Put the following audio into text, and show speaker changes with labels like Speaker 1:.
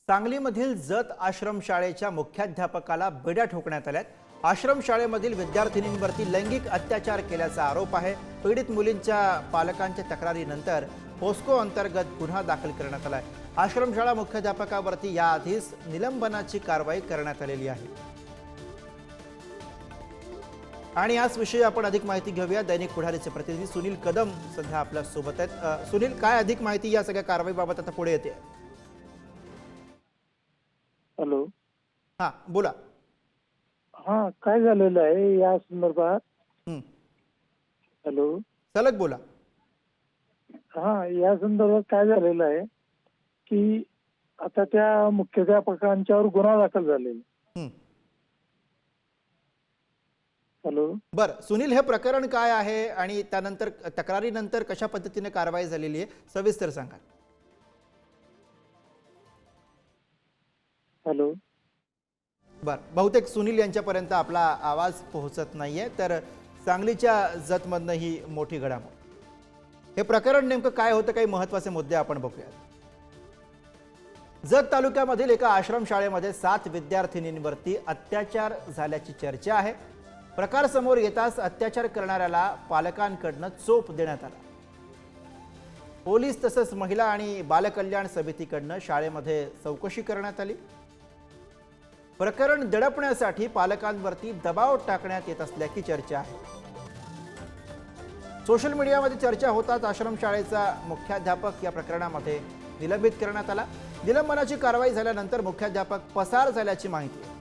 Speaker 1: सांगलीमधील जत आश्रमशाळेच्या मुख्याध्यापकाला बेड्या ठोकण्यात आल्यात। आश्रमशाळेमधील विद्यार्थिनींवरती लैंगिक अत्याचार केल्याचा आरोप आहे। पीडित मुलींच्या पालकांच्या तक्रारीनंतर पोस्को अंतर्गत गुन्हा दाखल करण्यात आलाय। आश्रमशाळा मुख्याध्यापकावरती याआधीच निलंबनाची कारवाई करण्यात आलेली आहे। आणि याच विषयी आपण अधिक माहिती घेऊया। दैनिक पुढारीचे प्रतिनिधी सुनील कदम सध्या आपल्या सोबत आहेत। सुनील, काय अधिक माहिती या सगळ्या कारवाईबाबत आता पुढे येते?
Speaker 2: हॅलो.
Speaker 1: हां, बोला।
Speaker 2: हा, काय झालेलं आहे या संदर्भात?
Speaker 1: हं,
Speaker 2: हॅलो.
Speaker 1: सलग बोला।
Speaker 2: हा, या संदर्भात काय झालेलं आहे की आता त्या मुख्याध्यापकांच्यावर गुन्हा दाखल झालेला.
Speaker 1: हं,
Speaker 2: हॅलो.
Speaker 1: बरं सुनील, हे प्रकरण काय आहे आणि त्यानंतर तक्रारीनंतर कशा पद्धतीने कारवाई झालेली आहे, सविस्तर सांगा।
Speaker 2: हॅलो.
Speaker 1: बरं, बहुतेक सुनील यांच्यापर्यंत आपला आवाज पोहोचत नाहीये, तर सांगलीच्या जतमधनं ही मोठी घडामोड। हे प्रकरण नेमकं काय होतं, काही महत्त्वाचे मुद्दे आपण बघूया। जत तालुक्यामधील एका आश्रमशाळेमध्ये 7 विद्यार्थिनींवरती अत्याचार झाल्याची चर्चा आहे। प्रकार समोर येताच अत्याचार करणाऱ्याला पालकांकडून चोप देण्यात आला। पोलीस तसंच महिला आणि बालकल्याण समितीकडून शाळेमध्ये चौकशी करण्यात आली। प्रकरण दडपण्यासाठी पालकांवरती दबाव टाकण्यात येत असल्याची चर्चा आहे। सोशल मीडियामध्ये चर्चा होताच आश्रमशाळेचा मुख्याध्यापक या प्रकरणामध्ये निलंबित करण्यात आला। निलंबनाची कारवाई झाल्यानंतर मुख्याध्यापक पसार झाल्याची माहिती आहे।